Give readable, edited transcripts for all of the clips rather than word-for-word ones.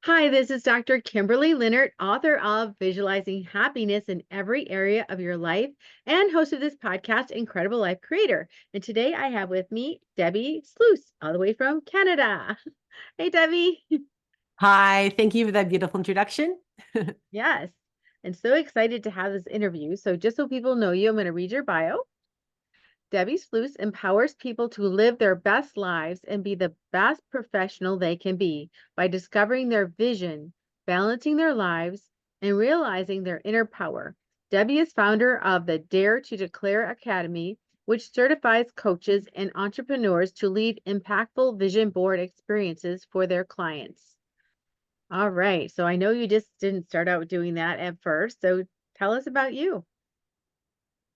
Hi, this is Dr. Kimberley Linert, author of Visualizing Happiness in Every Area of Your Life and host of this podcast, Incredible Life Creator. And today I have with me Debbi Sluys, all the way from Canada. Hey, Debbie. Hi, thank you for that beautiful introduction. Yes, and so excited to have this interview. So, just so people know you, I'm going to read your bio. Debbi Sluys empowers people to live their best lives and be the best professional they can be by discovering their vision, balancing their lives, and realizing their inner power. Debbi is founder of the Dare to Declare Academy, which certifies coaches and entrepreneurs to lead impactful vision board experiences for their clients. All right. So I know you just didn't start out doing that at first. So tell us about you.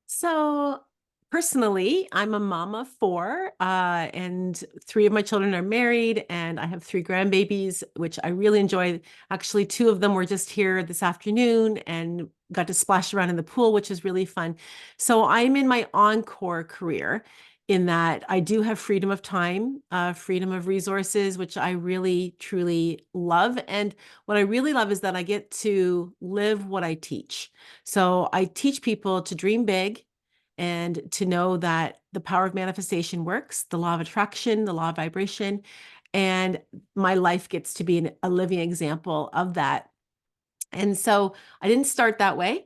So, personally, I'm a mom of four, and three of my children are married, and I have three grandbabies, which I really enjoy. Actually, two of them were just here this afternoon and got to splash around in the pool, which is really fun. So, I'm in my encore career in that I do have freedom of time, freedom of resources, which I really, truly love. And what I really love is that I get to live what I teach. So I teach people to dream big and to know that the power of manifestation works, the law of attraction, the law of vibration. And my life gets to be a living example of that. And so I didn't start that way.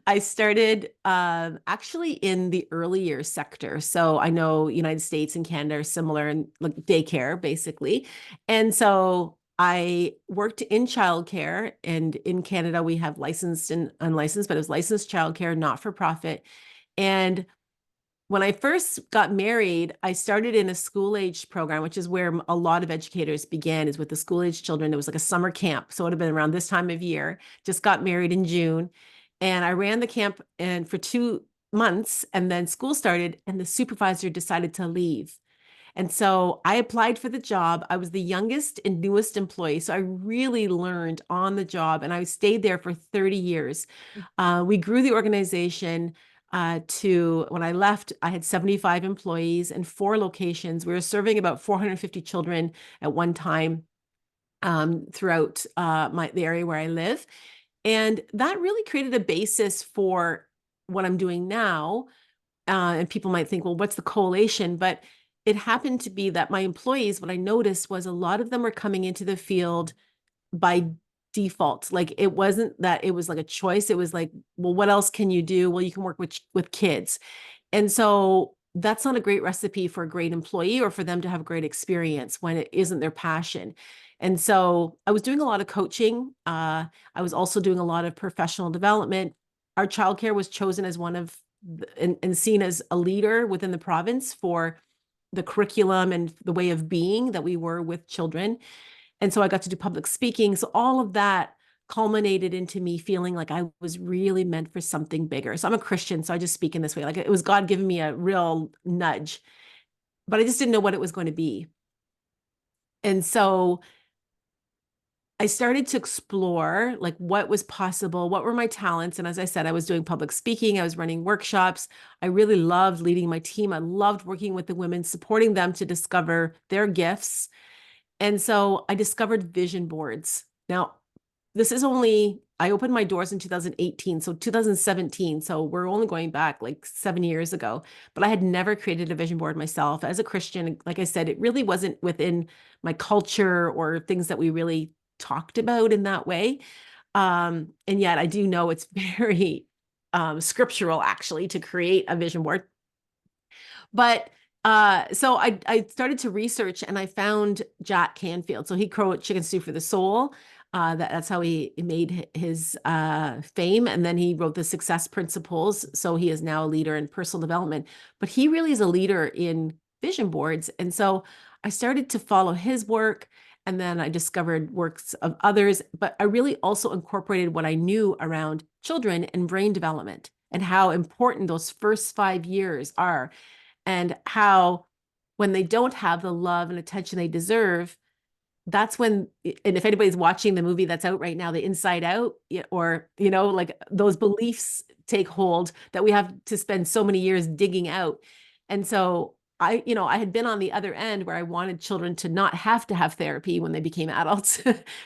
I started actually in the early years sector. So I know United States and Canada are similar in like daycare, basically. And so I worked in childcare, and in Canada we have licensed and unlicensed, but it was licensed childcare, not for profit. And when I first got married, I started in a school age program, which is where a lot of educators began, is with the school age children. It was like a summer camp. So it would have been around this time of year. Just got married in June. And I ran the camp and for 2 months, and then school started, and the supervisor decided to leave. And so I applied for the job. I was the youngest and newest employee. So I really learned on the job, and I stayed there for 30 years. We grew the organization to when I left, I had 75 employees and 4 locations. We were serving about 450 children at one time throughout the area where I live. And that really created a basis for what I'm doing now. And people might think, well, what's the correlation? But it happened to be that my employees, what I noticed was a lot of them were coming into the field by default. Like it wasn't that it was like a choice. It was like, well, what else can you do? Well, you can work with kids. And so that's not a great recipe for a great employee or for them to have a great experience when it isn't their passion. And so I was doing a lot of coaching. I was also doing a lot of professional development. Our childcare was chosen as one of and seen as a leader within the province for the curriculum and the way of being that we were with children. And so I got to do public speaking. So all of that culminated into me feeling like I was really meant for something bigger. So I'm a Christian, so I just speak in this way. Like it was God giving me a real nudge, but I just didn't know what it was going to be. And so I started to explore like what was possible, what were my talents. And as I said, I was doing public speaking, I was running workshops. I really loved leading my team. I loved working with the women, supporting them to discover their gifts. And so I discovered vision boards. Now, this is only, I opened my doors in 2018, so 2017. So we're only going back like 7 years ago, but I had never created a vision board myself. As a Christian, like I said, it really wasn't within my culture or things that we really talked about in that way. And yet I do know it's very scriptural actually to create a vision board. But so I started to research, and I found Jack Canfield. So he wrote Chicken Soup for the Soul. That's how he made his fame. And then he wrote the Success Principles. So he is now a leader in personal development. But he really is a leader in vision boards. And so I started to follow his work. And then I discovered works of others. But I really also incorporated what I knew around children and brain development and how important those first 5 years are, and how when they don't have the love and attention they deserve, that's when, and if anybody's watching the movie that's out right now, the Inside Out, or like those beliefs take hold that we have to spend so many years digging out. And so I had been on the other end where I wanted children to not have to have therapy when they became adults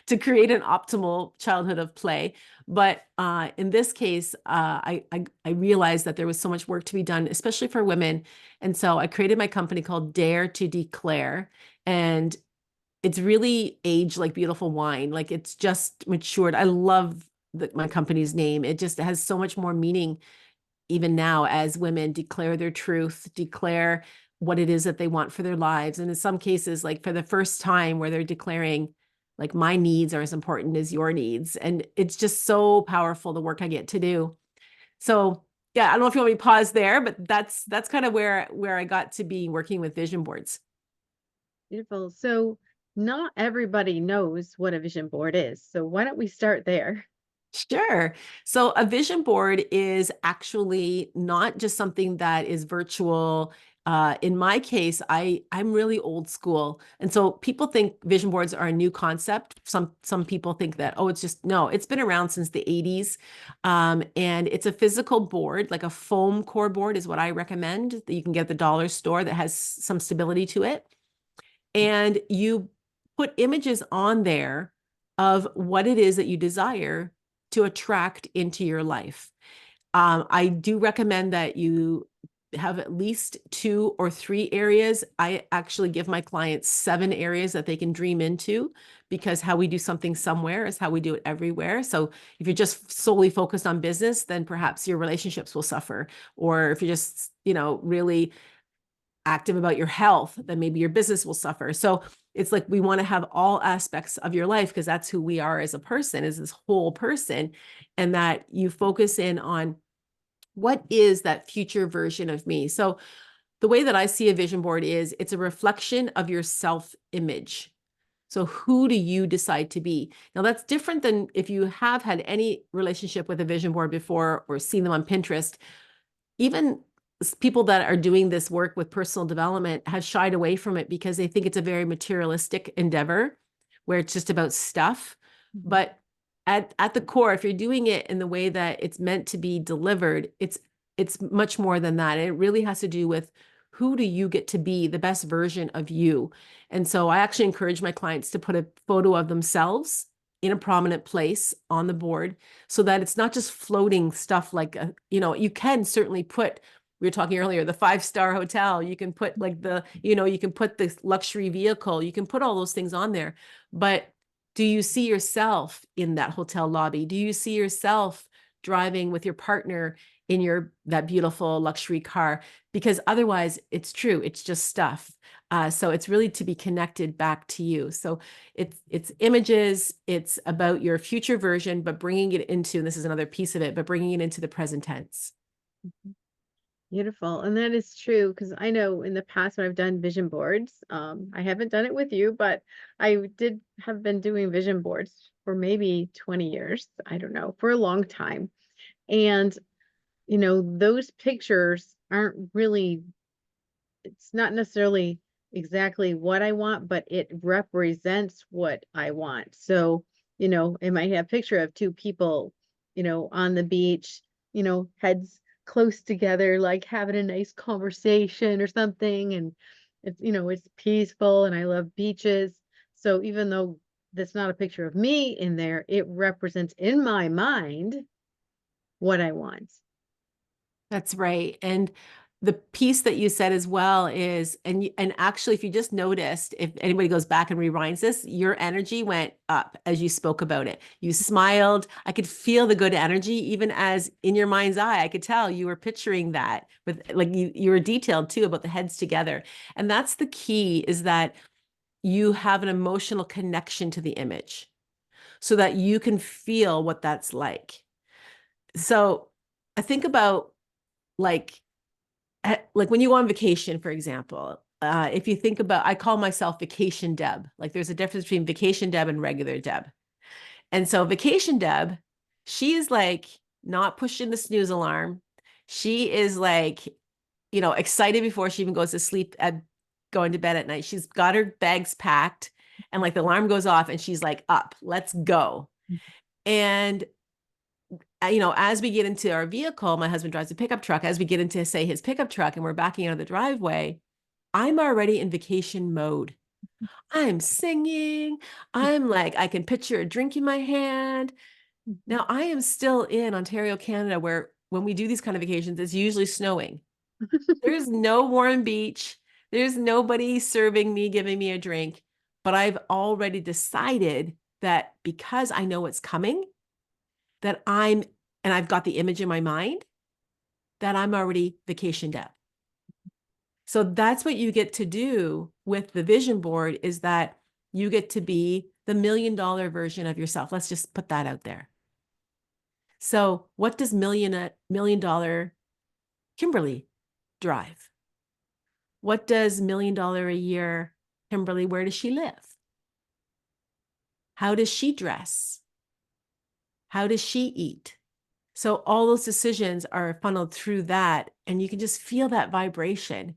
to create an optimal childhood of play. But in this case, I realized that there was so much work to be done, especially for women. And so I created my company called Dare to Declare. And it's really aged like beautiful wine. Like it's just matured. I love my company's name. It just has so much more meaning even now as women declare their truth, declare what it is that they want for their lives. And in some cases, like for the first time where they're declaring like my needs are as important as your needs. And it's just so powerful, the work I get to do. So yeah, I don't know if you want me to pause there, but that's kind of where I got to be working with vision boards. Beautiful. So not everybody knows what a vision board is. So why don't we start there? Sure. So a vision board is actually not just something that is virtual. In my case, I'm really old school, and so people think vision boards are a new concept. Some people think that it's just no. It's been around since the 80s, and it's a physical board, like a foam core board, is what I recommend that you can get at the dollar store that has some stability to it, and you put images on there of what it is that you desire to attract into your life. I do recommend that you have at least 2 or 3 areas. I actually give my clients 7 areas that they can dream into, because how we do something somewhere is how we do it everywhere. So if you're just solely focused on business, then perhaps your relationships will suffer. Or if you're just, really active about your health, then maybe your business will suffer. So it's like we want to have all aspects of your life, because that's who we are as a person, is this whole person. And that you focus in on what is that future version of me. So the way that I see a vision board is it's a reflection of your self-image. So who do you decide to be? Now that's different than if you have had any relationship with a vision board before or seen them on Pinterest. Even people that are doing this work with personal development have shied away from it because they think it's a very materialistic endeavor where it's just about stuff. Mhm. But at the core, if you're doing it in the way that it's meant to be delivered, it's much more than that. And it really has to do with who do you get to be, the best version of you. And so I actually encourage my clients to put a photo of themselves in a prominent place on the board, so that it's not just floating stuff like, you can certainly put, we were talking earlier, the 5-star hotel, you can put like you can put the luxury vehicle, you can put all those things on there. But do you see yourself in that hotel lobby? Do you see yourself driving with your partner in that beautiful luxury car? Because otherwise it's true, it's just stuff. So it's really to be connected back to you. So it's images, it's about your future version, but bringing it into, and this is another piece of it, but bringing it into the present tense. Beautiful. And that is true, because I know in the past when I've done vision boards, I haven't done it with you, but I did have been doing vision boards for maybe 20 years. I don't know, for a long time. And, those pictures aren't really, it's not necessarily exactly what I want, but it represents what I want. So, it might have a picture of 2 people, on the beach, heads close together, like having a nice conversation or something. And it's peaceful and I love beaches. So even though that's not a picture of me in there, it represents in my mind what I want. That's right. And the piece that you said as well is, and actually, if you just noticed, if anybody goes back and rewinds this, your energy went up as you spoke about it. You smiled. I could feel the good energy, even as in your mind's eye, I could tell you were picturing that with, like, you were detailed too about the heads together. And that's the key, is that you have an emotional connection to the image so that you can feel what that's like. So I think about, like, like when you go on vacation, for example, if you think about, I call myself vacation Deb. Like there's a difference between vacation Deb and regular Deb. And so vacation Deb, she is like not pushing the snooze alarm. She is like, excited before she even goes to sleep at going to bed at night. She's got her bags packed, and like the alarm goes off and she's like, up, let's go. And as we get into our vehicle, my husband drives a pickup truck. As we get into, say, his pickup truck and we're backing out of the driveway, I'm already in vacation mode. I'm singing. I'm like, I can picture a drink in my hand. Mhm. Now, I am still in Ontario, Canada, where when we do these kind of vacations, it's usually snowing. There's no warm beach. There's nobody serving me, giving me a drink. But I've already decided that because I know it's coming, that and I've got the image in my mind, that I'm already vacationed out. So that's what you get to do with the vision board, is that you get to be the $1 million version of yourself. Let's just put that out there. So what does $1 million Kimberly drive? What does $1 million a year Kimberly, where does she live? How does she dress? How does she eat? So all those decisions are funneled through that, and you can just feel that vibration.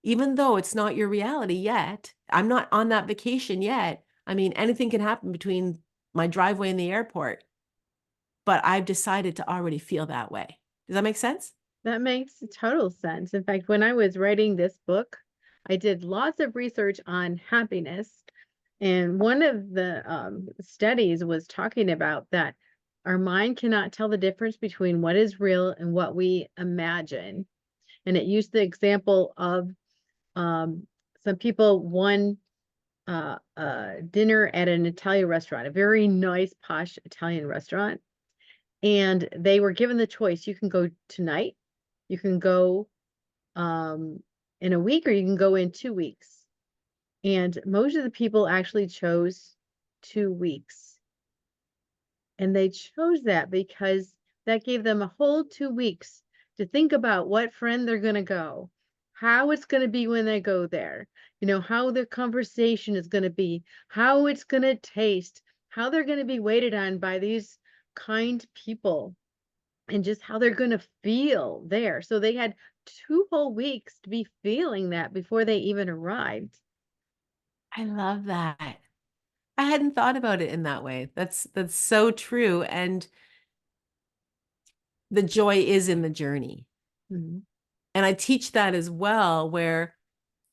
Even though it's not your reality yet, I'm not on that vacation yet. I mean, anything can happen between my driveway and the airport, but I've decided to already feel that way. Does that make sense? That makes total sense. In fact, when I was writing this book, I did lots of research on happiness. And one of the studies was talking about that our mind cannot tell the difference between what is real and what we imagine. And it used the example of um, some people won dinner at an Italian restaurant, a very nice, posh Italian restaurant. And they were given the choice, you can go tonight, you can go in a week, or you can go in 2 weeks. And most of the people actually chose 2 weeks. And they chose that because that gave them a whole 2 weeks to think about what friend they're going to go, how it's going to be when they go there, how their conversation is going to be, how it's going to taste, how they're going to be waited on by these kind people, and just how they're going to feel there. So they had 2 whole weeks to be feeling that before they even arrived. I love that. I hadn't thought about it in that way. That's so true. And the joy is in the journey. Mhm. And I teach that as well, where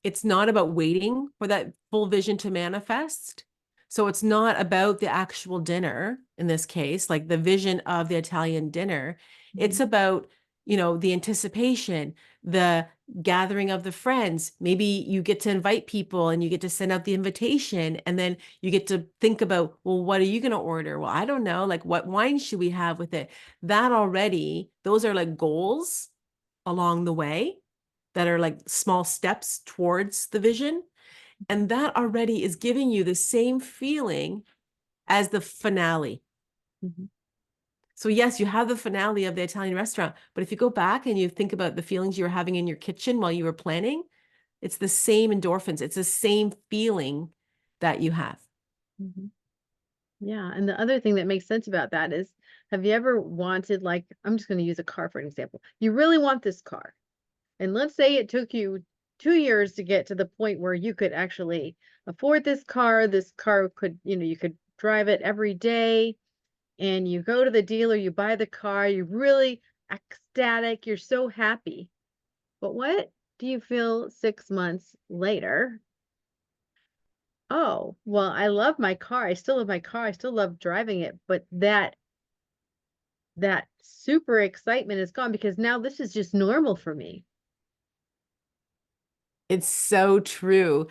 it's not about waiting for that full vision to manifest. So it's not about the actual dinner in this case, like the vision of the Italian dinner. It's Mhm. about, the anticipation, the gathering of the friends. Maybe you get to invite people and you get to send out the invitation, and then you get to think about, well, what are you going to order? Well, I don't know, like what wine should we have with it? That already, those are like goals along the way that are like small steps towards the vision. And that already is giving you the same feeling as the finale. Mhm. So, yes, you have the finale of the Italian restaurant, but if you go back and you think about the feelings you were having in your kitchen while you were planning, it's the same endorphins, it's the same feeling that you have. Mhm. Yeah. And the other thing that makes sense about that is, have you ever wanted, like, I'm just going to use a car for an example. You really want this car. And let's say it took you 2 years to get to the point where you could actually afford this car. This car could, you could drive it every day, and you go to the dealer, you buy the car, you're really ecstatic, you're so happy. But what do you feel 6 months later? Oh, well, I love my car. I still love my car. I still love driving it, but that super excitement is gone because now this is just normal for me. It's so true.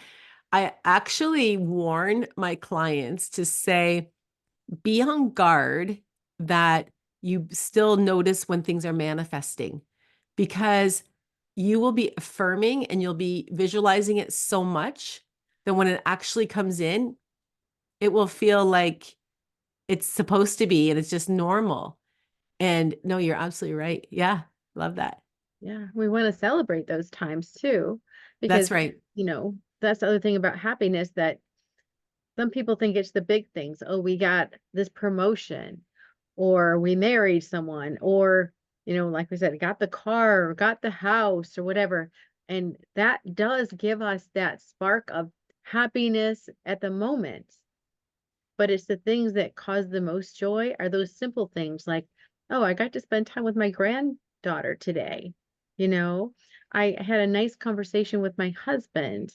I actually warn my clients to say, be on guard that you still notice when things are manifesting, because you will be affirming and you'll be visualizing it so much that when it actually comes in, it will feel like it's supposed to be and it's just normal. And no, you're absolutely right. Yeah, love that. Yeah, we want to celebrate those times too, That's because, right. that's the other thing about happiness, that some people think it's the big things. Oh, we got this promotion, or we married someone, or, like we said, got the car, or got the house, or whatever. And that does give us that spark of happiness at the moment. But it's the things that cause the most joy are those simple things like, oh, I got to spend time with my granddaughter today, you know, I had a nice conversation with my husband.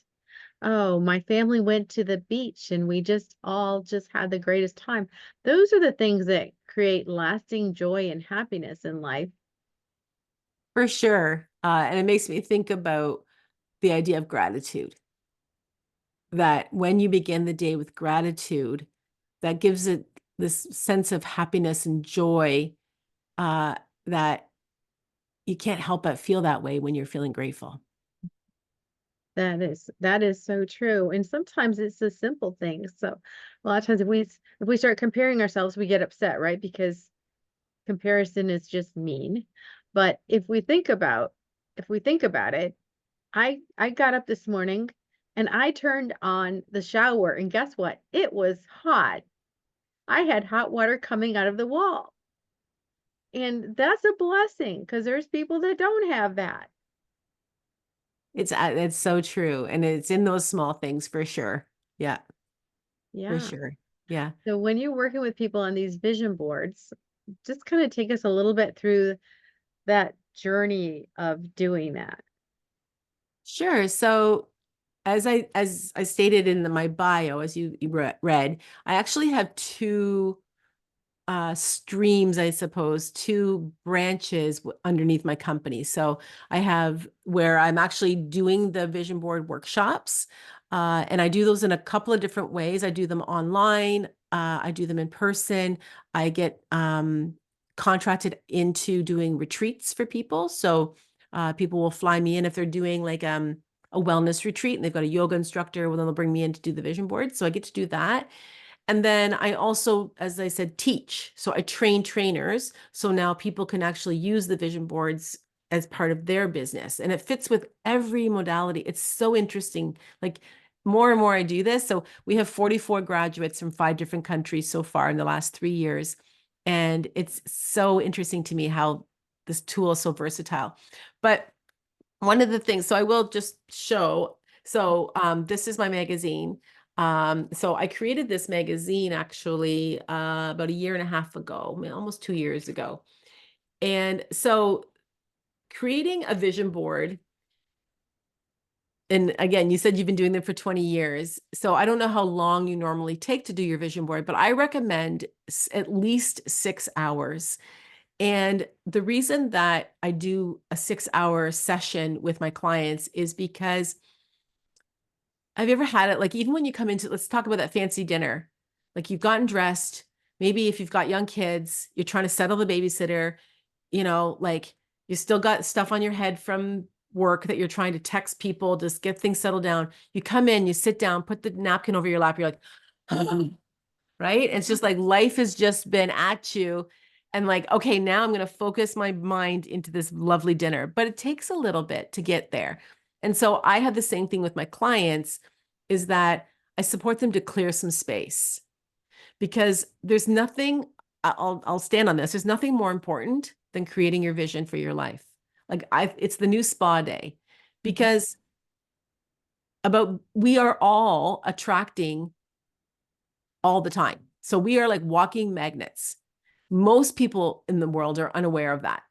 Oh, my family went to the beach and we just all just had the greatest time. Those are the things that create lasting joy and happiness in life. For sure. And it makes me think about the idea of gratitude, that when you begin the day with gratitude, that gives it this sense of happiness and joy, uh, that you can't help but feel that way when you're feeling grateful. That is so true. And sometimes it's the simple things. So a lot of times if we start comparing ourselves, we get upset, right? Because comparison is just mean. But if we think about it, I got up this morning and I turned on the shower and guess what? It was hot. I had hot water coming out of the wall. And that's a blessing because there's people that don't have that. It's so true. And it's in those small things for sure. Yeah, for Yeah. sure. Yeah. So when you're working with people on these vision boards, just kind of take us a little bit through that journey of doing that. Sure. So as I stated in my bio, as you read, I actually have two streams, I suppose, two branches underneath my company. So I have where I'm actually doing the vision board workshops, and I do those in a couple of different ways. I do them online, I do them in person. I get contracted into doing retreats for people. So people will fly me in if they're doing like a wellness retreat and they've got a yoga instructor. Well, then they'll bring me in to do the vision board. So I get to do that. And then I also, as I said, teach. So I train trainers. So now people can actually use the vision boards as part of their business. And it fits with every modality. It's so interesting. Like more and more I do this. So we have 44 graduates from 5 different countries so far in the last 3 years. And it's so interesting to me how this tool is so versatile. But one of the things, so I will just show. So this is my magazine. So I created this magazine actually about a year and a half ago, almost 2 years ago. And so creating a vision board, and again, you said you've been doing them for 20 years. So I don't know how long you normally take to do your vision board, but I recommend at least 6 hours. And the reason that I do a 6 hour session with my clients is because have you ever had it? Like, even when you come into, let's talk about that fancy dinner, like you've gotten dressed, maybe if you've got young kids, you're trying to settle the babysitter, like you still got stuff on your head from work that you're trying to text people, just get things settled down. You come in, you sit down, put the napkin over your lap, you're like, right? It's just like life has just been at you. And like, okay, now I'm going to focus my mind into this lovely dinner, but it takes a little bit to get there. And so I have the same thing with my clients is that I support them to clear some space because there's nothing, I'll stand on this. There's nothing more important than creating your vision for your life. Like it's the new spa day Mhm. because we are all attracting all the time. So we are like walking magnets. Most people in the world are unaware of that.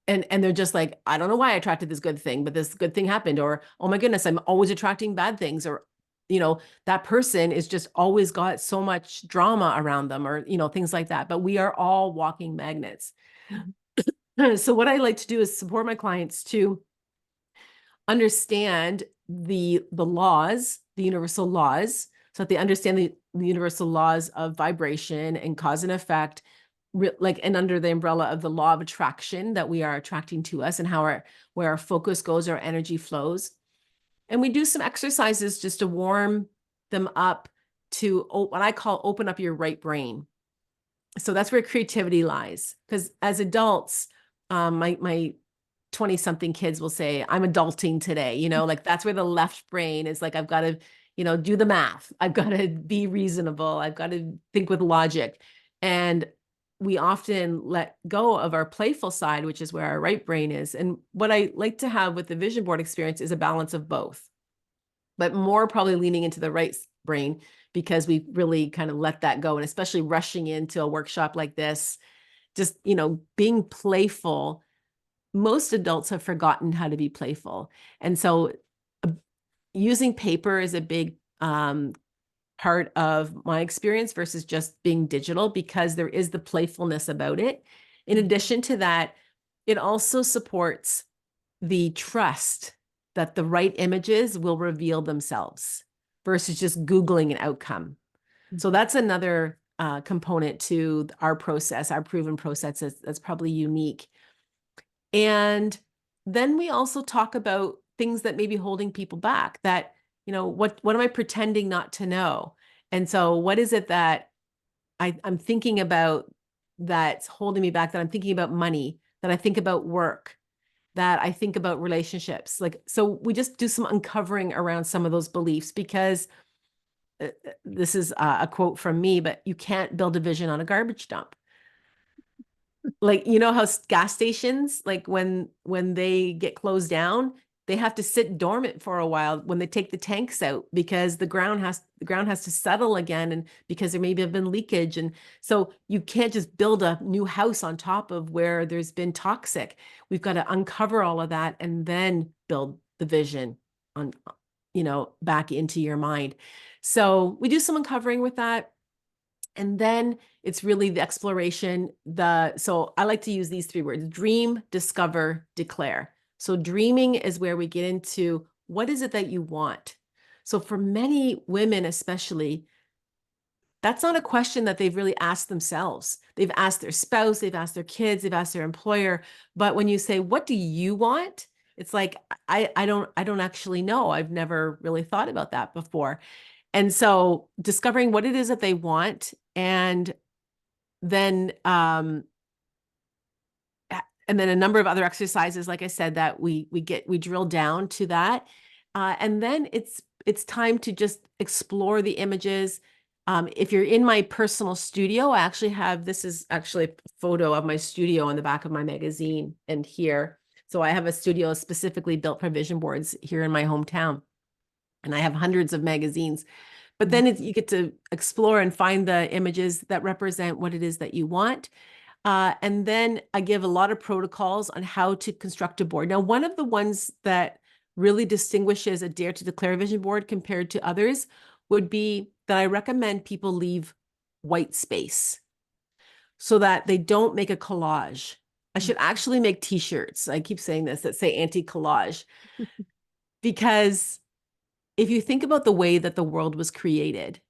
And they're just like, I don't know why I attracted this good thing, but this good thing happened. Or, oh my goodness, I'm always attracting bad things. Or, that person is just always got so much drama around them or, things like that. But we are all walking magnets. Mhm. So what I like to do is support my clients to understand the laws, the universal laws, so that they understand the universal laws of vibration and cause and effect, like, and under the umbrella of the law of attraction that we are attracting to us and where our focus goes, our energy flows. And we do some exercises just to warm them up to what I call open up your right brain. So that's where creativity lies. Because as adults, my 20 something kids will say, I'm adulting today, like that's where the left brain is like, I've got to, do the math. I've got to be reasonable. I've got to think with logic. And we often let go of our playful side, which is where our right brain is. And what I like to have with the vision board experience is a balance of both, but more probably leaning into the right brain because we really kind of let that go. And especially rushing into a workshop like this, just, being playful most adults have forgotten how to be playful. And so uh, using paper is a big part of my experience versus just being digital, because there is the playfulness about it. In Mhm. addition to that, it also supports the trust that the right images will reveal themselves versus just Googling an outcome. So that's another component to our process, our proven process that's probably unique. And then we also talk about things that may be holding people back, that, what am I pretending not to know? And so what is it that I'm thinking about that's holding me back, that I'm thinking about money, that I think about work, that I think about relationships. Like, so we just do some uncovering around some of those beliefs, because this is a quote from me, but you can't build a vision on a garbage dump. Like, how gas stations, like when they get closed down, they have to sit dormant for a while when they take the tanks out, because the ground has to settle again, and because there maybe have been leakage. And so you can't just build a new house on top of where there's been toxic. We've got to uncover all of that and then build the vision on, back into your mind. So we do some uncovering with that. And then it's really the exploration. So I like to use these three words: dream, discover, declare. So dreaming is where we get into, what is it that you want? So for many women, especially, that's not a question that they've really asked themselves. They've asked their spouse, they've asked their kids, they've asked their employer. But when you say, what do you want? It's like, I don't actually know. I've never really thought about that before. And so discovering what it is that they want, and then a number of other exercises, like I said, that we drill down to that. And then it's time to just explore the images. If you're in my personal studio, I actually have, this is actually a photo of my studio on the back of my magazine and here. So I have a studio specifically built for vision boards here in my hometown, and I have hundreds of magazines. But then you get to explore and find the images that represent what it is that you want. And then I give a lot of protocols on how to construct a board. Now, one of the ones that really distinguishes a Dare to Declare vision board compared to others would be that I recommend people leave white space so that they don't make a collage. I should actually make t-shirts. I keep saying this, that say anti-collage, because if you think about the way that the world was created,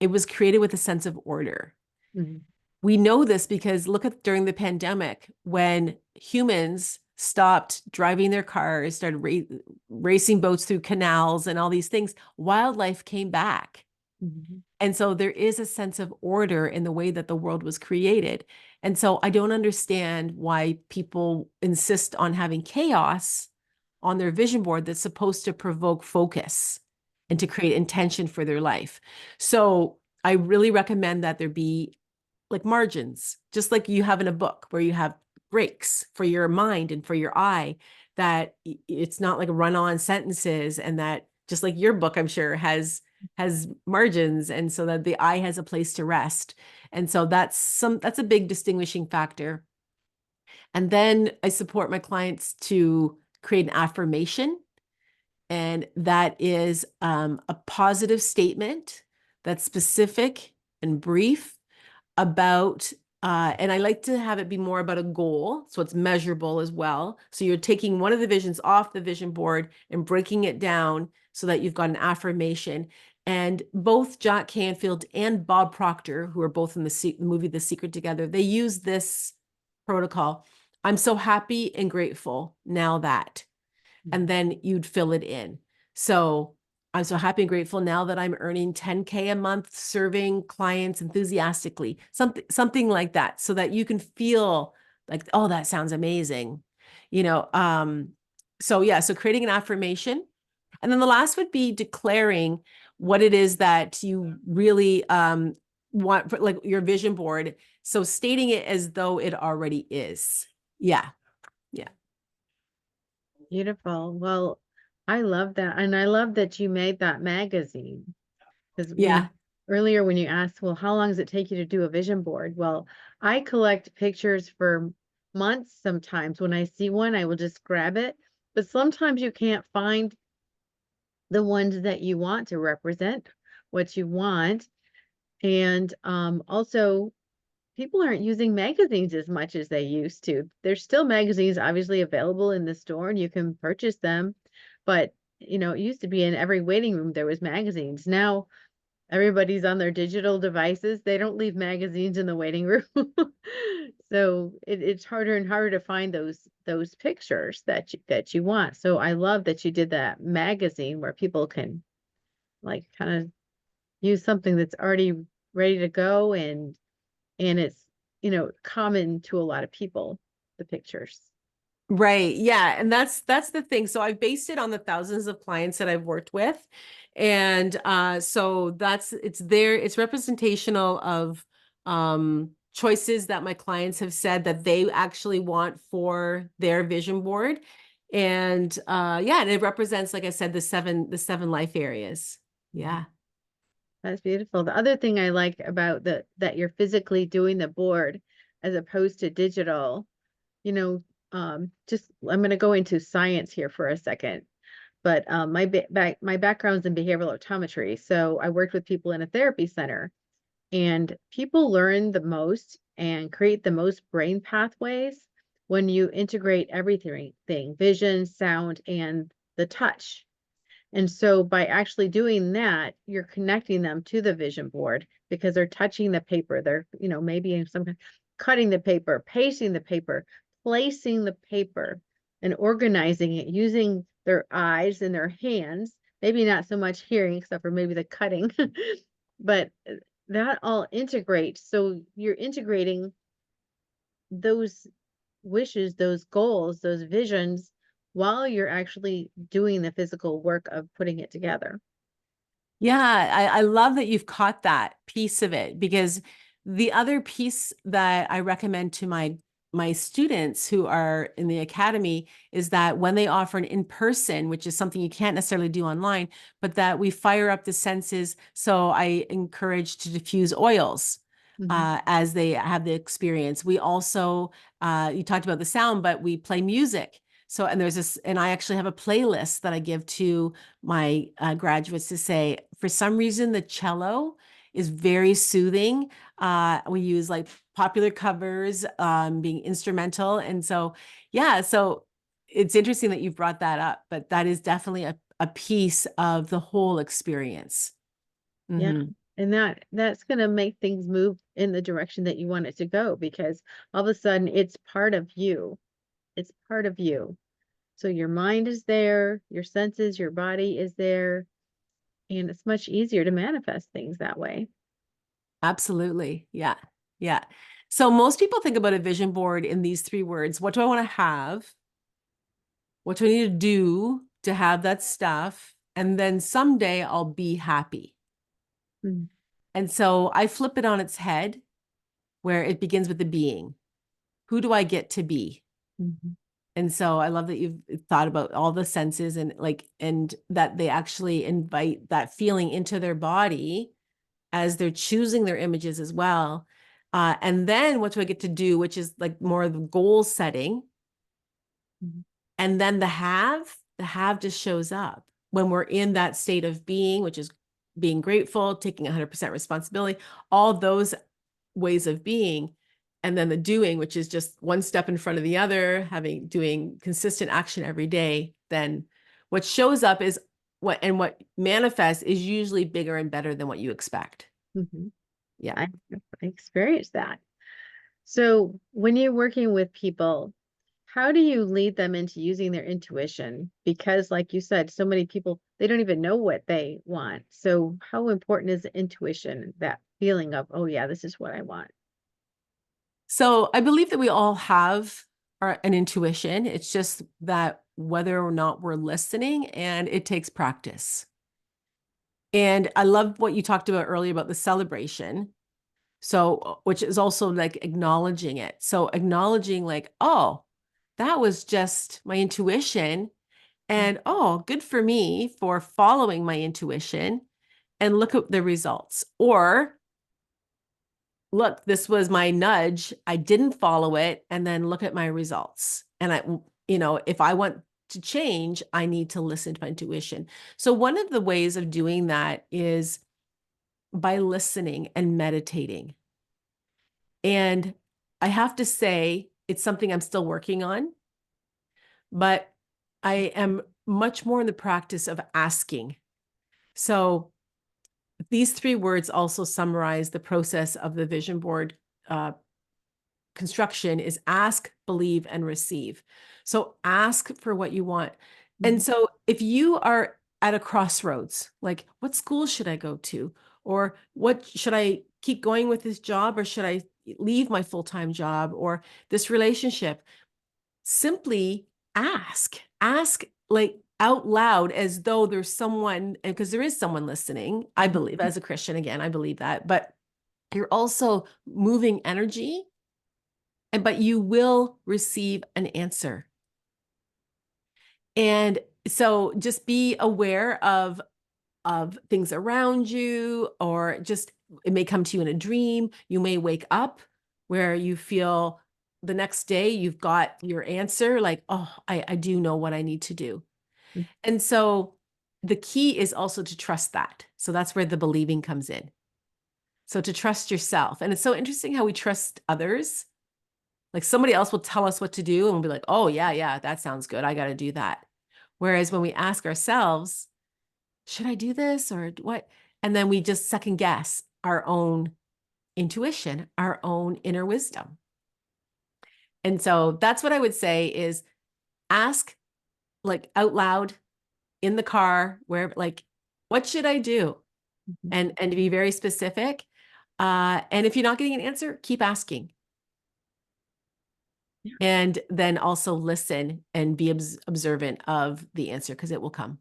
it was created with a sense of order. Mhm. We know this because look at during the pandemic, when humans stopped driving their cars, started racing boats through canals and all these things, wildlife came back. Mhm. And so there is a sense of order in the way that the world was created. And so I don't understand why people insist on having chaos on their vision board that's supposed to provoke focus and to create intention for their life. So I really recommend that there be like margins, just like you have in a book where you have breaks for your mind and for your eye, that it's not like run-on sentences, and that just like your book, I'm sure, has margins, and so that the eye has a place to rest. And so that's a big distinguishing factor. And then I support my clients to create an affirmation, and that is a positive statement that's specific and brief about, and I like to have it be more about a goal, so it's measurable as well. So you're taking one of the visions off the vision board and breaking it down so that you've got an affirmation. And both Jack Canfield and Bob Proctor, who are both in the movie The Secret together, they use this protocol. I'm so happy and grateful now that, and then you'd fill it in. So I'm so happy and grateful now that I'm earning 10K a month serving clients enthusiastically, something like that, so that you can feel like, oh, that sounds amazing. So yeah, so creating an affirmation. And then the last would be declaring what it is that you really want for like your vision board. So stating it as though it already is. Yeah. Yeah. Beautiful. Well, I love that. And I love that you made that magazine, because Yeah. earlier when you asked, well, how long does it take you to do a vision board? Well, I collect pictures for months. Sometimes when I see one, I will just grab it. But sometimes you can't find the ones that you want to represent what you want. And also, people aren't using magazines as much as they used to. There's still magazines obviously available in the store and you can purchase them. But, it used to be in every waiting room there was magazines. Now everybody's on their digital devices. They don't leave magazines in the waiting room. So it's harder and harder to find those pictures that you want. So I love that you did that magazine where people can like kind of use something that's already ready to go and it's common to a lot of people, the pictures. Right. Yeah. And that's the thing. So I've based it on the thousands of clients that I've worked with. And so it's representational of choices that my clients have said that they actually want for their vision board. And yeah, and it represents, like I said, the seven life areas. Yeah. That's beautiful. The other thing I like about that you're physically doing the board as opposed to digital, you know, just I'm going to go into science here for a second. But my background's in behavioral optometry, so I worked with people in a therapy center, and people learn the most and create the most brain pathways when you integrate everything, vision, sound, and the touch. And so by actually doing that, you're connecting them to the vision board because they're touching the paper. They're, maybe in some cutting the paper, pasting the paper, placing the paper and organizing it using their eyes and their hands. Maybe not so much hearing, except for maybe the cutting, but that all integrates. So you're integrating those wishes, those goals, those visions while you're actually doing the physical work of putting it together. Yeah, I love that you've caught that piece of it, because the other piece that I recommend to my students who are in the academy is that when they offer an in-person, which is something you can't necessarily do online, but that we fire up the senses. So I encourage to diffuse oils Mhm. as they have the experience. We also, you talked about the sound, but we play music. So, and there's this, and I actually have a playlist that I give to my graduates to say, for some reason, the cello is very soothing. We use like popular covers, being instrumental. And so, yeah, so it's interesting that you've brought that up, but that is definitely a piece of the whole experience. Yeah. Mhm. And that's going to make things move in the direction that you want it to go because all of a sudden it's part of you. It's part of you. So your mind is there, your senses, your body is there, and it's much easier to manifest things that way. Absolutely. Yeah. Yeah. So most people think about a vision board in these three words. What do I want to have? What do I need to do to have that stuff? And then someday I'll be happy. Mhm. And so I flip it on its head where it begins with the being. Who do I get to be? Mhm. And so I love that you've thought about all the senses and that they actually invite that feeling into their body as they're choosing their images as well. And then what do I get to do, which is like more of the goal setting. Mhm. And then the have just shows up when we're in that state of being, which is being grateful, taking 100% responsibility, all those ways of being. And then the doing, which is just one step in front of the other, doing consistent action every day. Then what shows up is what manifests is usually bigger and better than what you expect. Mhm. Yeah. I experienced that. So when you're working with people, how do you lead them into using their intuition? Because like you said, so many people, they don't even know what they want. So how important is intuition, that feeling of, oh yeah, this is what I want? So I believe that we all have an intuition. It's just that whether or not we're listening, and it takes practice. And I love what you talked about earlier about the celebration. So, which is also like acknowledging it. So acknowledging like, oh, that was just my intuition. And oh, good for me for following my intuition and look at the results. Or look, this was my nudge. I didn't follow it. And then look at my results. And if I want to change, I need to listen to my intuition. So one of the ways of doing that is by listening and meditating. And I have to say, it's something I'm still working on, but I am much more in the practice of asking. So these three words also summarize the process of the vision board uh, construction is ask, believe, and receive. So ask for what you want. And so if you are at a crossroads, like what school should I go to? Or what should I keep going with this job? Or should I leave my full-time job or this relationship? Simply ask like out loud as though there's someone, and because there is someone listening, I believe as a Christian, again, I believe that, but you're also moving energy but you will receive an answer. And so just be aware of things around you, or just it may come to you in a dream. You may wake up where you feel the next day you've got your answer, like, oh, I do know what I need to do. And so the key is also to trust that. So that's where the believing comes in. So to trust yourself. And it's so interesting how we trust others. Like somebody else will tell us what to do and we'll be like, oh, yeah, that sounds good. I got to do that. Whereas when we ask ourselves, should I do this or what? And then we just second guess our own intuition, our own inner wisdom. And so that's what I would say is ask like out loud in the car where like, what should I do? And to be very specific. And if you're not getting an answer, keep asking. And then also listen and be observant of the answer because it will come.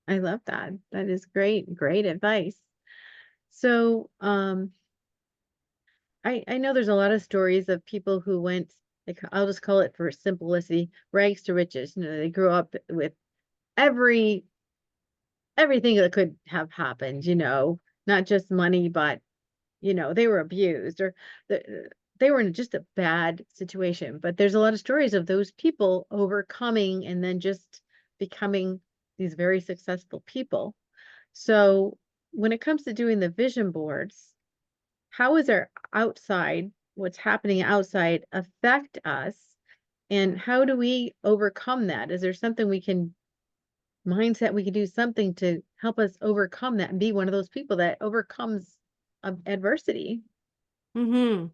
I love that. That is great, great advice. So, I know there's a lot of stories of people who went, like, I'll just call it for simplicity, rags to riches. You know, they grew up with every everything that could have happened, you know, not just money, but they were abused or they were in just a bad situation. But there's a lot of stories of those people overcoming and then just becoming these very successful people. So when it comes to doing the vision boards, how is our outside, what's happening outside affect us? And how do we overcome that? Is there something we can mindset we can do something to help us overcome that and be one of those people that overcomes adversity? Mm-hmm.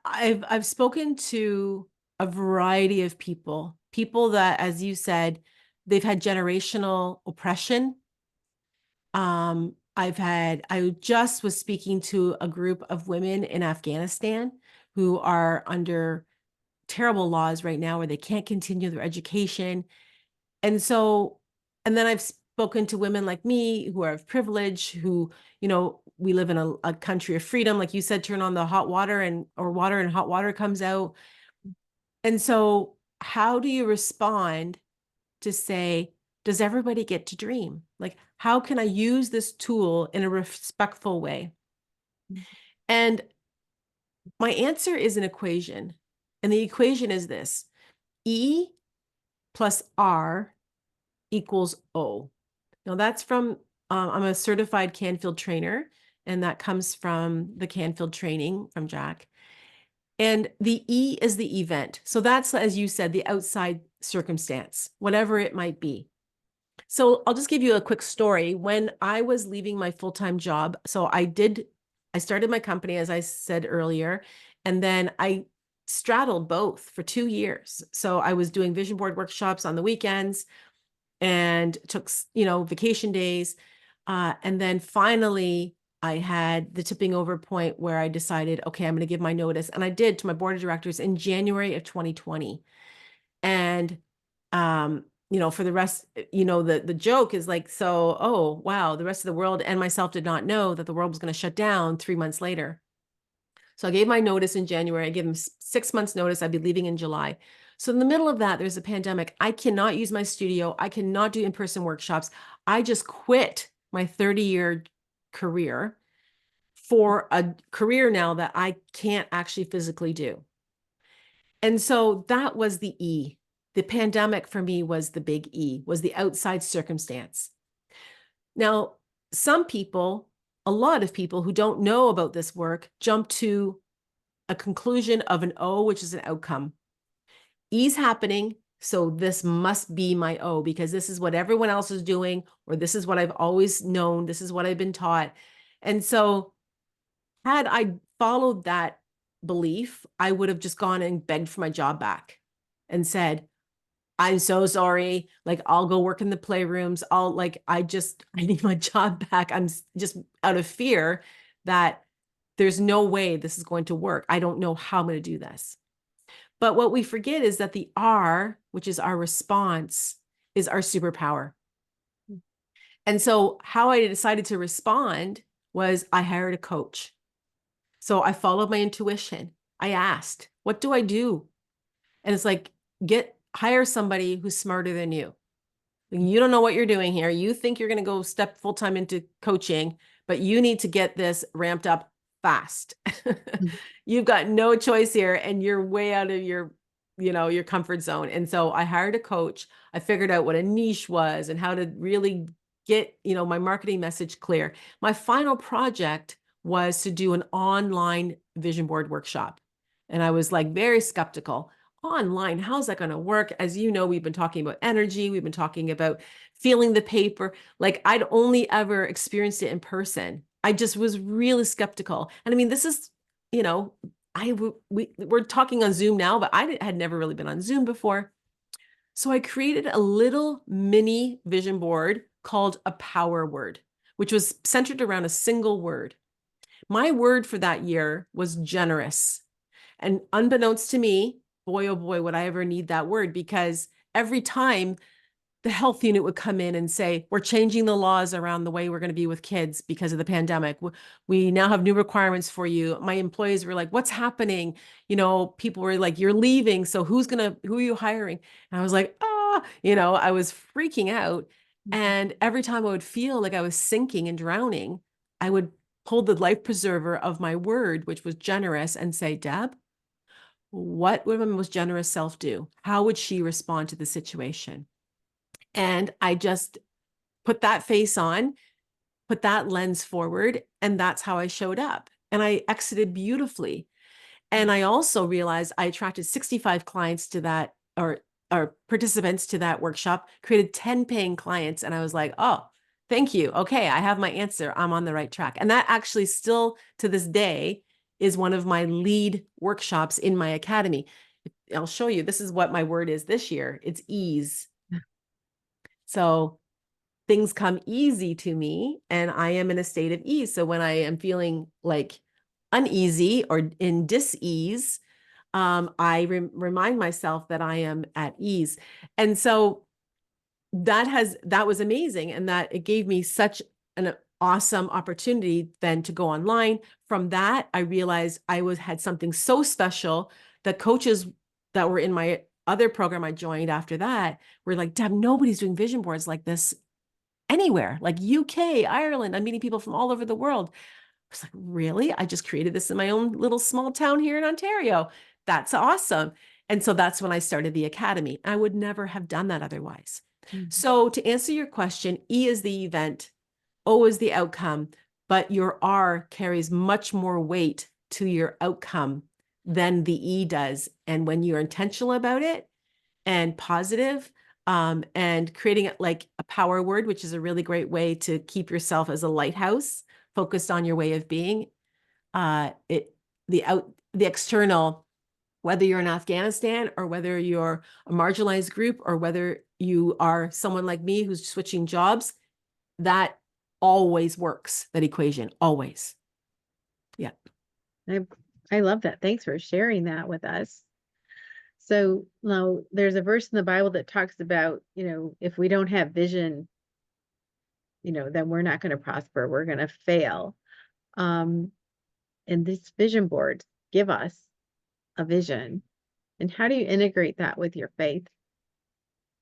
I've spoken to a variety of people that, as you said, they've had generational oppression. I just was speaking to a group of women in Afghanistan who are under terrible laws right now where they can't continue their education. And then I've spoken to women like me who are of privilege, who, we live in a country of freedom. Like you said, turn on the hot water or water and hot water comes out. And so how do you respond to say, does everybody get to dream? Like, how can I use this tool in a respectful way? And my answer is an equation. And the equation is this: E plus R equals O. Now that's from, I'm a certified Canfield trainer, and that comes from the Canfield training from Jack. And the E is the event. So that's, as you said, the outside circumstance, whatever it might be. So I'll just give you a quick story. When I was leaving my full-time job, so I started my company, as I said earlier, and then I straddled both for 2 years. So I was doing vision board workshops on the weekends and took, vacation days. And then finally, I had the tipping over point where I decided, okay, I'm going to give my notice. And I did to my board of directors in January of 2020. And, for the rest, the joke is like, so, oh, wow, the rest of the world and myself did not know that the world was going to shut down 3 months later. So I gave my notice in January. I gave them 6 months notice. I'd be leaving in July. So in the middle of that, there's a pandemic. I cannot use my studio. I cannot do in-person workshops. I just quit my 30-year career for a career now that I can't actually physically do. And so that was the E. The pandemic for me was the big E, was the outside circumstance. Now, some people, a lot of people who don't know about this work jump to a conclusion of an O, which is an outcome. E's happening, so this must be my O because this is what everyone else is doing, or this is what I've always known, this is what I've been taught. And so had I followed that belief, I would have just gone and begged for my job back and said, I'm so sorry. Like, I'll go work in the playrooms. I need my job back. I'm just out of fear that there's no way this is going to work. I don't know how I'm going to do this. But what we forget is that the R, which is our response, is our superpower. And so how I decided to respond was I hired a coach. So I followed my intuition. I asked, what do I do? And it's like, hire somebody who's smarter than you. You don't know what you're doing here. You think you're going to go step full-time into coaching, but you need to get this ramped up fast. You've got no choice here and you're way out of your comfort zone. And so I hired a coach. I figured out what a niche was and how to really get, my marketing message clear. My final project was to do an online vision board workshop. And I was like very skeptical. Online, how's that going to work? As you know, we've been talking about energy. We've been talking about feeling the paper. Like, I'd only ever experienced it in person. I just was really skeptical. And I mean, this is, we're talking on Zoom now, but I had never really been on Zoom before. So I created a little mini vision board called a power word, which was centered around a single word. My word for that year was generous. And unbeknownst to me, boy, oh boy, would I ever need that word, because every time the health unit would come in and say, we're changing the laws around the way we're going to be with kids because of the pandemic. We now have new requirements for you. My employees were like, what's happening? People were like, you're leaving. So who are you hiring? And I was like, I was freaking out. And every time I would feel like I was sinking and drowning, I would pull the life preserver of my word, which was generous, and say, Deb, what would my most generous self do? How would she respond to the situation? And I just put that face on, put that lens forward, and that's how I showed up. And I exited beautifully. And I also realized I attracted 65 clients to that, or participants to that workshop, created 10 paying clients. And I was like, oh, thank you. Okay, I have my answer. I'm on the right track. And that actually still to this day is one of my lead workshops in my academy. I'll show you. This is what my word is this year. It's ease. So things come easy to me and I am in a state of ease. So when I am feeling like uneasy or in dis-ease, I remind myself that I am at ease. And so that was amazing. And that it gave me such an awesome opportunity then to go online. From that, I realized had something so special that coaches that were in my other program I joined after that were like, Deb, nobody's doing vision boards like this anywhere, like UK, Ireland. I'm meeting people from all over the world. I was like, really? I just created this in my own little small town here in Ontario. That's awesome. And so that's when I started the academy. I would never have done that otherwise. So to answer your question, E is the event, O is the outcome, but your R carries much more weight to your outcome than the E does. And when you're intentional about it and positive, and creating it like a power word, which is a really great way to keep yourself as a lighthouse focused on your way of being, the external, whether you're in Afghanistan or whether you're a marginalized group or whether you are someone like me who's switching jobs, that always works, that equation, always. Yeah. I love that. Thanks for sharing that with us. So now there's a verse in the Bible that talks about, if we don't have vision, then we're not going to prosper. We're going to fail. And these vision boards give us a vision. And how do you integrate that with your faith?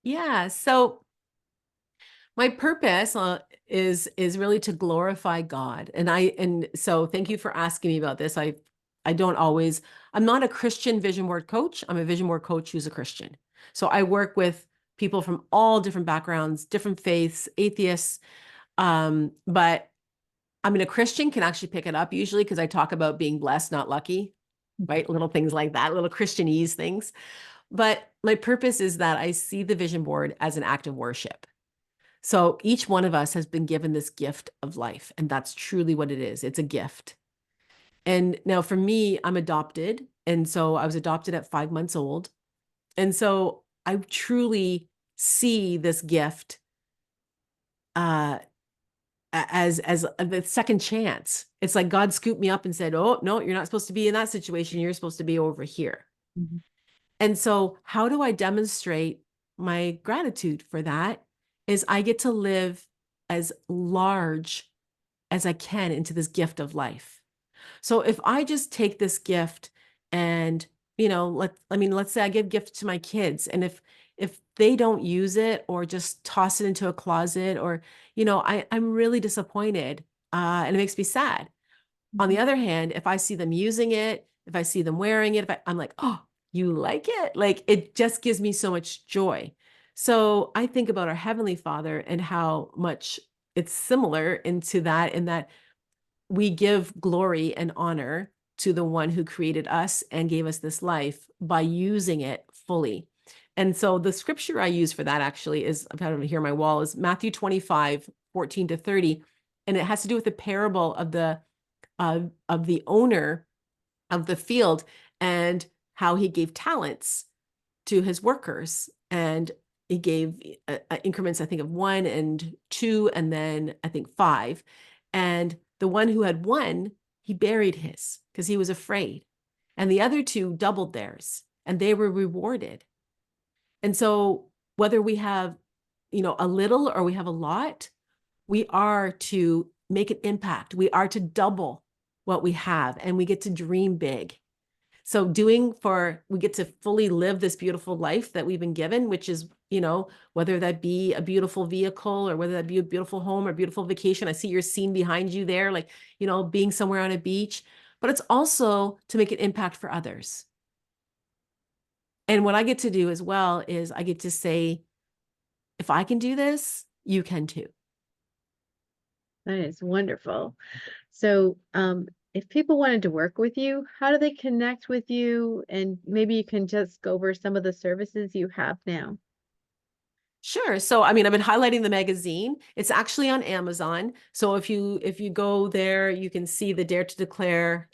Yeah. So My purpose is really to glorify God. And so thank you for asking me about this. I don't always, I'm not a Christian vision board coach. I'm a vision board coach who's a Christian. So I work with people from all different backgrounds, different faiths, atheists. But I mean, a Christian can actually pick it up usually because I talk about being blessed, not lucky, right? Little things like that, little Christianese things. But my purpose is that I see the vision board as an act of worship. So each one of us has been given this gift of life, and that's truly what it is. It's a gift. And now for me, I'm adopted. And so I was adopted at 5 months old. And so I truly see this gift uh, as the second chance. It's like God scooped me up and said, "Oh, no, you're not supposed to be in that situation. You're supposed to be over here." Mhm. And so how do I demonstrate my gratitude for that? Is I get to live as large as I can into this gift of life. So if I just take this gift and, let's say I give gifts to my kids, and if they don't use it or just toss it into a closet, or, I'm really disappointed, and it makes me sad. On the Mhm. other hand, if I see them using it, if I see them wearing it, I'm like, oh, you like it? Like, it just gives me so much joy. So I think about our Heavenly Father and how much it's similar in that we give glory and honor to the one who created us and gave us this life by using it fully. And so the scripture I use for that actually is, I've got it here on my wall, is Matthew 25:14-30. And it has to do with the parable of the owner of the field and how he gave talents to his workers. And he gave increments, I think, of 1 and 2, and then I think 5. And the one who had 1, he buried his because he was afraid. And the other 2 doubled theirs and they were rewarded. And so whether we have, a little or we have a lot, we are to make an impact. We are to double what we have, and we get to dream big. So we get to fully live this beautiful life that we've been given, which is, whether that be a beautiful vehicle or whether that be a beautiful home or beautiful vacation. I see your scene behind you there, like, being somewhere on a beach, but it's also to make an impact for others. And what I get to do as well is I get to say, if I can do this, you can too. That is wonderful. So, if people wanted to work with you, how do they connect with you? And maybe you can just go over some of the services you have now. Sure. So, I mean, I've been highlighting the magazine. It's actually on Amazon. So if you go there, you can see the Dare to Declare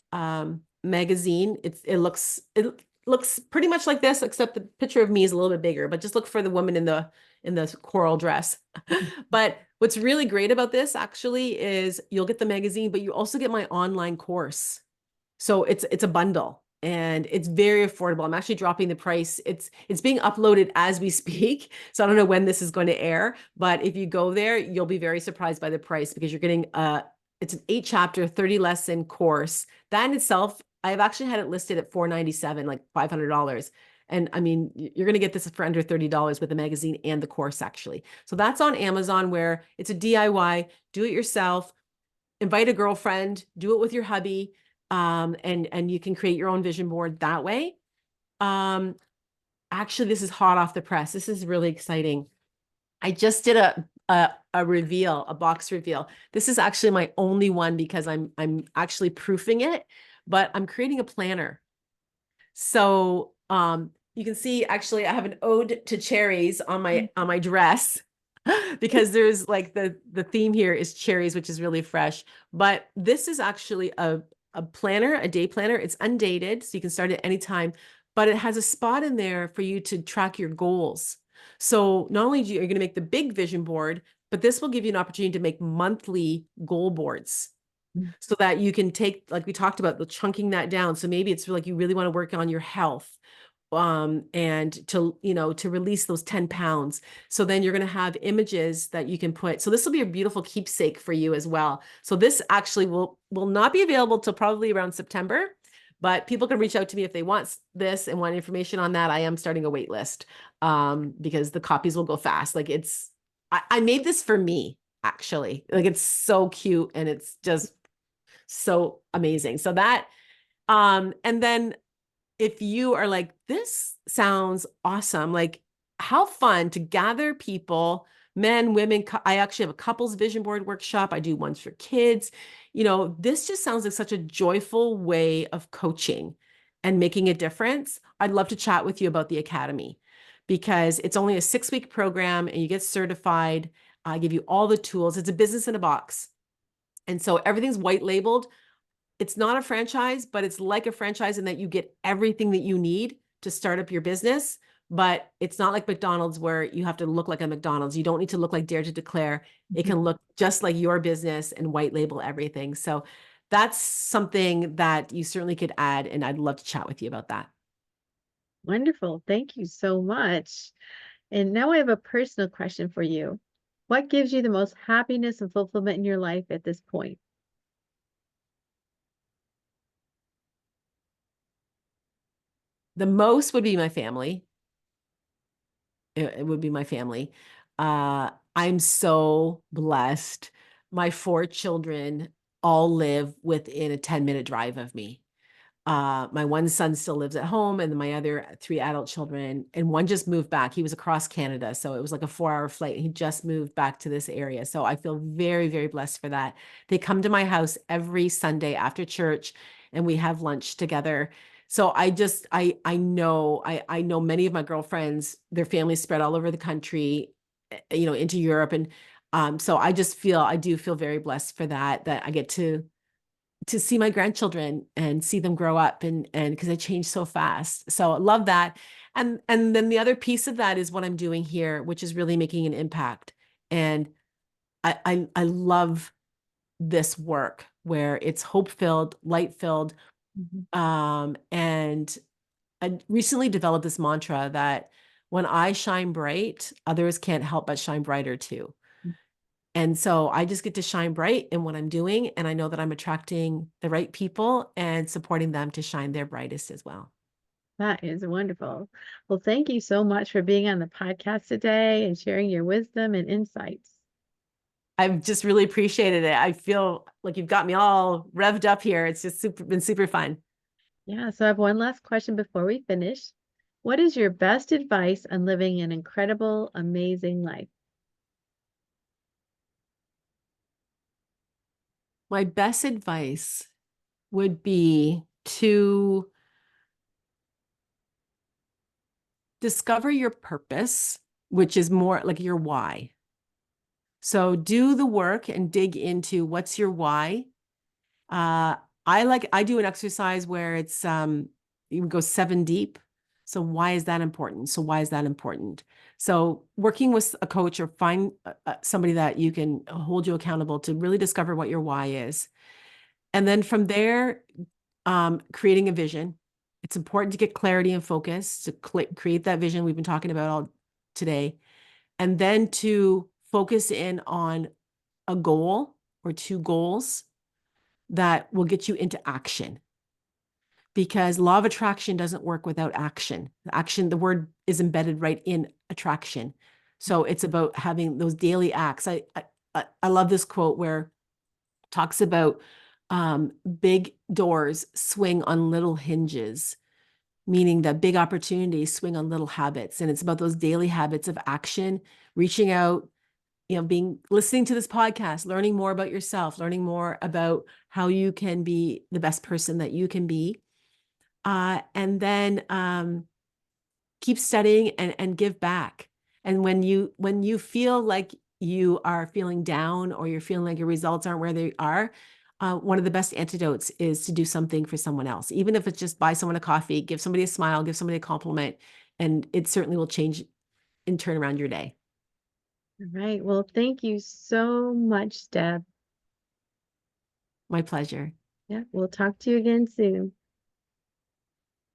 magazine. It looks pretty much like this, except the picture of me is a little bit bigger. But just look for the woman in the coral dress. But what's really great about this actually is you'll get the magazine, but you also get my online course. So it's a bundle and it's very affordable. I'm actually dropping the price. It's being uploaded as we speak. So I don't know when this is going to air, but if you go there, you'll be very surprised by the price because you're getting it's an 8 chapter, 30 lesson course. That in itself, I've actually had it listed at $497, like $500. And I mean, you're going to get this for under $30 with the magazine and the course actually. So that's on Amazon, where it's a DIY, do it yourself, invite a girlfriend, do it with your hubby, and you can create your own vision board that way. Um, Actually, this is hot off the press. This is really exciting. I just did a reveal, a box reveal. This is actually my only one because I'm actually proofing it, but I'm creating a planner. So you can see actually I have an ode to cherries on my dress because there's like the theme here is cherries, which is really fresh. But this is actually a planner, a day planner. It's undated, so you can start at any time, but it has a spot in there for you to track your goals. So not only are you going to make the big vision board, but this will give you an opportunity to make monthly goal boards so that you can take, like we talked about, the chunking that down. So maybe it's like you really want to work on your health, and to release those 10 pounds. So then you're going to have images that you can put. So this will be a beautiful keepsake for you as well. So this actually will not be available till probably around September, but people can reach out to me if they want this and want information on that. I am starting a wait list, because the copies will go fast. Like I made this for me, actually. Like it's so cute and it's just so amazing. So that, and then if you are like, this sounds awesome, like how fun to gather people, men, women. I actually have a couples vision board workshop. I do ones for kids. This just sounds like such a joyful way of coaching and making a difference. I'd love to chat with you about the academy because it's only a 6-week program and you get certified. I give you all the tools. It's a business in a box. And so everything's white labeled. It's not a franchise, but it's like a franchise in that you get everything that you need to start up your business. But it's not like McDonald's where you have to look like a McDonald's. You don't need to look like Dare to Declare. It can look just like your business and white label everything. So that's something that you certainly could add. And I'd love to chat with you about that. Wonderful. Thank you so much. And now I have a personal question for you. What gives you the most happiness and fulfillment in your life at this point? The most would be my family. It would be my family. I'm so blessed. My 4 children all live within a 10-minute drive of me. My one son still lives at home, and then my other 3 adult children, and one just moved back. He was across Canada, so it was like a 4-hour flight. He just moved back to this area. So I feel very, very blessed for that. They come to my house every Sunday after church, and we have lunch together. So I know many of my girlfriends, their families spread all over the country, into Europe. And so I do feel very blessed for that I get to see my grandchildren and see them grow up and because they change so fast. So I love that. And then the other piece of that is what I'm doing here, which is really making an impact. And I love this work where it's hope filled, light filled. Mhm. And I recently developed this mantra that when I shine bright, others can't help but shine brighter too. And so I just get to shine bright in what I'm doing. And I know that I'm attracting the right people and supporting them to shine their brightest as well. That is wonderful. Well, thank you so much for being on the podcast today and sharing your wisdom and insights. I've just really appreciated it. I feel like you've got me all revved up here. It's just been super fun. Yeah, so I have one last question before we finish. What is your best advice on living an incredible, amazing life? My best advice would be to discover your purpose, which is more like your why. So do the work and dig into what's your why. Uh, I do an exercise where it's you go 7 deep. So why is that important? So why is that important? So working with a coach or find somebody that you can hold you accountable to really discover what your why is. And then from there, creating a vision. It's important to get clarity and focus to create that vision we've been talking about all today. And then to focus in on a goal or 2 goals that will get you into action because law of attraction doesn't work without action. Action, the word is embedded right in attraction. So it's about having those daily acts. I love this quote where it talks about big doors swing on little hinges, meaning that big opportunities swing on little habits. And it's about those daily habits of action, reaching out, listening to this podcast, learning more about yourself, learning more about how you can be the best person that you can be. And then keep studying and give back. And when you feel like you are feeling down or you're feeling like your results aren't where they are, one of the best antidotes is to do something for someone else, even if it's just buy someone a coffee, give somebody a smile, give somebody a compliment, and it certainly will change and turn around your day. All right. Well, thank you so much, Deb. My pleasure. Yeah, we'll talk to you again soon.